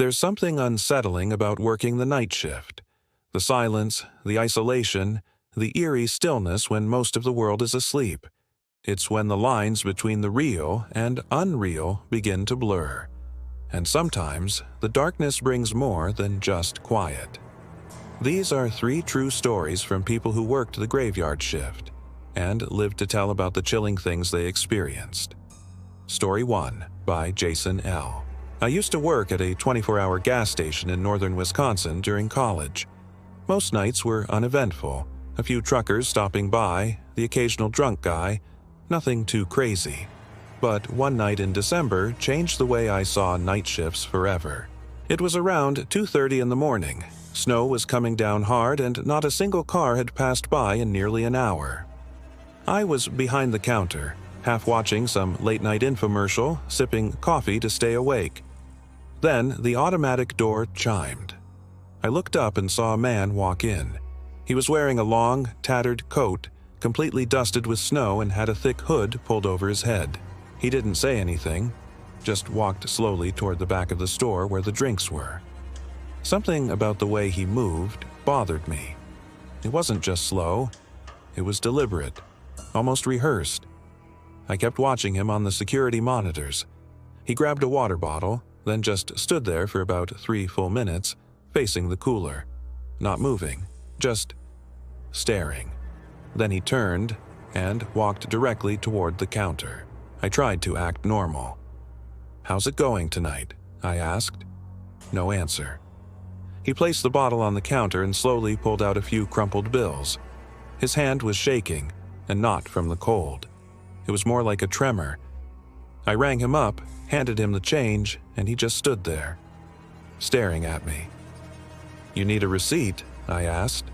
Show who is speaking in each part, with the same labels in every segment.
Speaker 1: There's something unsettling about working the night shift. The silence, the isolation, the eerie stillness when most of the world is asleep. It's when the lines between the real and unreal begin to blur. And sometimes, the darkness brings more than just quiet. These are 3 true stories from people who worked the graveyard shift and lived to tell about the chilling things they experienced. Story 1 by Jason L. I used to work at a 24-hour gas station in northern Wisconsin during college. Most nights were uneventful. A few truckers stopping by, the occasional drunk guy, nothing too crazy. But one night in December changed the way I saw night shifts forever. It was around 2:30 in the morning. Snow was coming down hard and not a single car had passed by in nearly an hour. I was behind the counter, half watching some late-night infomercial, sipping coffee to stay awake. Then the automatic door chimed. I looked up and saw a man walk in. He was wearing a long, tattered coat, completely dusted with snow, and had a thick hood pulled over his head. He didn't say anything, just walked slowly toward the back of the store where the drinks were. Something about the way he moved bothered me. It wasn't just slow, it was deliberate, almost rehearsed. I kept watching him on the security monitors. He grabbed a water bottle, then just stood there for about 3 full minutes, facing the cooler, not moving, just staring. Then he turned and walked directly toward the counter. I tried to act normal. "How's it going tonight?" I asked. No answer. He placed the bottle on the counter and slowly pulled out a few crumpled bills. His hand was shaking, and not from the cold. It was more like a tremor. I rang him up, handed him the change, and he just stood there, staring at me. "You need a receipt?" I asked.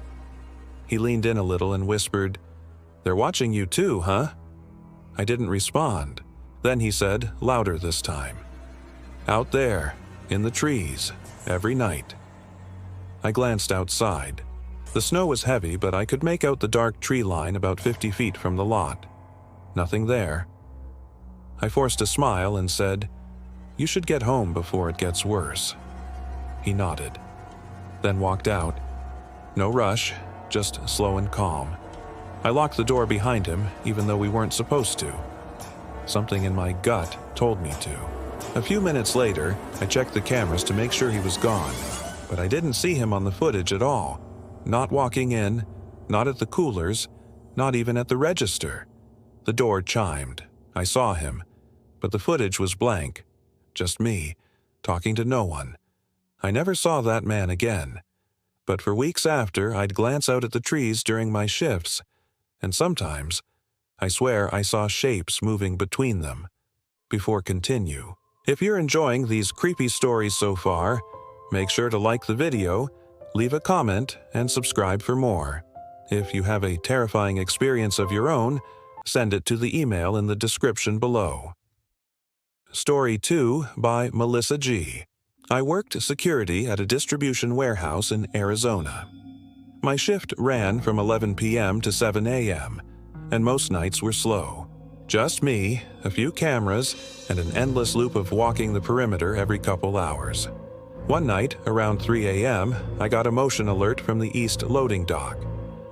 Speaker 1: He leaned in a little and whispered, "They're watching you too, huh?" I didn't respond. Then he said, louder this time, "Out there, in the trees, every night." I glanced outside. The snow was heavy, but I could make out the dark tree line about 50 feet from the lot. Nothing there. I forced a smile and said, "You should get home before it gets worse." He nodded, then walked out. No rush, just slow and calm. I locked the door behind him, even though we weren't supposed to. Something in my gut told me to. A few minutes later, I checked the cameras to make sure he was gone, but I didn't see him on the footage at all. Not walking in, not at the coolers, not even at the register. The door chimed. I saw him, but the footage was blank. Just me, talking to no one. I never saw that man again. But for weeks after, I'd glance out at the trees during my shifts, and sometimes, I swear I saw shapes moving between them. Before continue. If you're enjoying these creepy stories so far, make sure to like the video, leave a comment, and subscribe for more. If you have a terrifying experience of your own, send it to the email in the description below. Story 2 by Melissa G. I worked security at a distribution warehouse in Arizona. My shift ran from 11 p.m. to 7 a.m., and most nights were slow. Just me, a few cameras, and an endless loop of walking the perimeter every couple hours. One night, around 3 a.m., I got a motion alert from the east loading dock.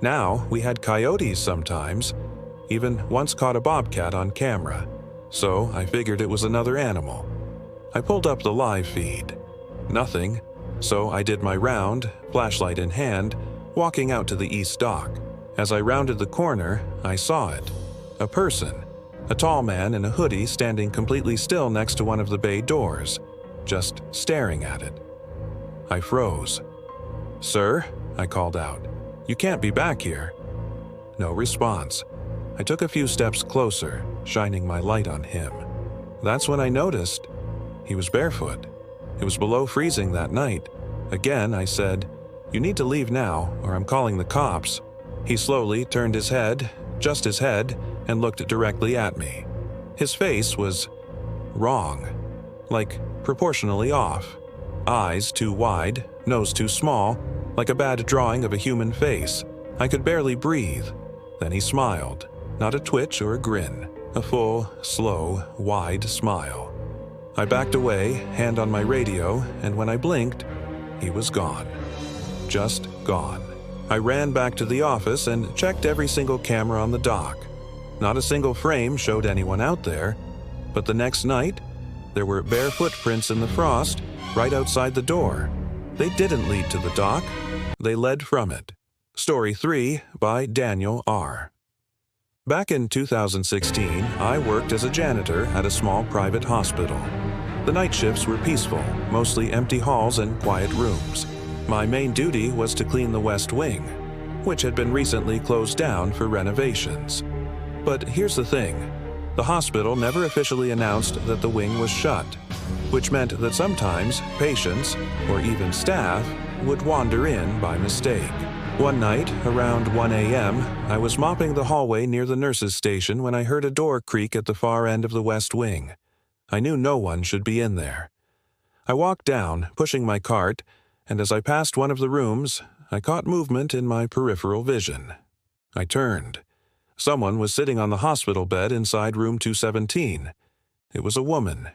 Speaker 1: Now, we had coyotes sometimes, even once caught a bobcat on camera, so I figured it was another animal. I pulled up the live feed. Nothing, so I did my round, flashlight in hand, walking out to the east dock. As I rounded the corner, I saw it. A person, a tall man in a hoodie standing completely still next to one of the bay doors, just staring at it. I froze. "Sir?" I called out. "You can't be back here." No response. I took a few steps closer, shining my light on him. That's when I noticed he was barefoot. It was below freezing that night. Again, I said, "You need to leave now, or I'm calling the cops." He slowly turned his head, just his head, and looked directly at me. His face was wrong, like proportionally off. Eyes too wide, nose too small, like a bad drawing of a human face. I could barely breathe. Then he smiled, not a twitch or a grin, a full, slow, wide smile. I backed away, hand on my radio, and when I blinked, he was gone. Just gone. I ran back to the office and checked every single camera on the dock. Not a single frame showed anyone out there, but the next night, there were bare footprints in the frost right outside the door. They didn't lead to the dock, they led from it. Story 3 by Daniel R. Back in 2016, I worked as a janitor at a small private hospital. The night shifts were peaceful, mostly empty halls and quiet rooms. My main duty was to clean the West Wing, which had been recently closed down for renovations. But here's the thing. The hospital never officially announced that the wing was shut, which meant that sometimes patients, or even staff, would wander in by mistake. One night, around 1 a.m., I was mopping the hallway near the nurses' station when I heard a door creak at the far end of the West Wing. I knew no one should be in there. I walked down, pushing my cart, and as I passed one of the rooms, I caught movement in my peripheral vision. I turned. Someone was sitting on the hospital bed inside room 217. It was a woman,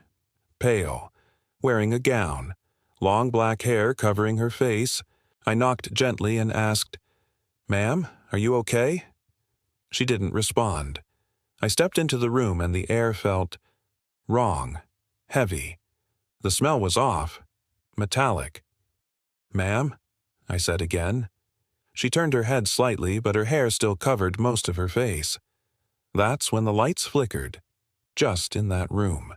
Speaker 1: pale, wearing a gown, long black hair covering her face. I knocked gently and asked, "Ma'am, are you okay?" She didn't respond. I stepped into the room and the air felt wrong, heavy. The smell was off, metallic. "Ma'am?" I said again. She turned her head slightly, but her hair still covered most of her face. That's when the lights flickered, just in that room.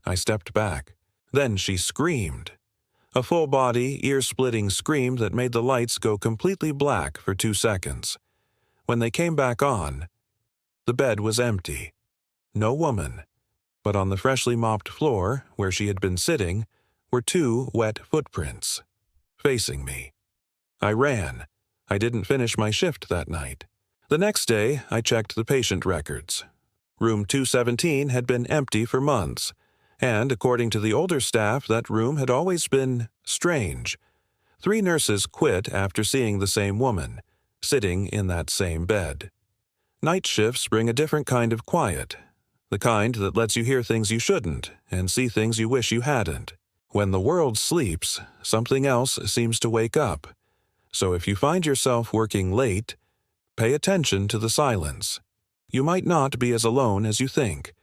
Speaker 1: I stepped back. Then she screamed. A full-body, ear-splitting scream that made the lights go completely black for 2 seconds. When they came back on, the bed was empty. No woman. But on the freshly mopped floor, where she had been sitting, were 2 wet footprints, facing me. I ran. I didn't finish my shift that night. The next day, I checked the patient records. Room 217 had been empty for months, and according to the older staff, that room had always been strange. 3 nurses quit after seeing the same woman, sitting in that same bed. Night shifts bring a different kind of quiet, the kind that lets you hear things you shouldn't and see things you wish you hadn't. When the world sleeps, something else seems to wake up. So if you find yourself working late, pay attention to the silence. You might not be as alone as you think.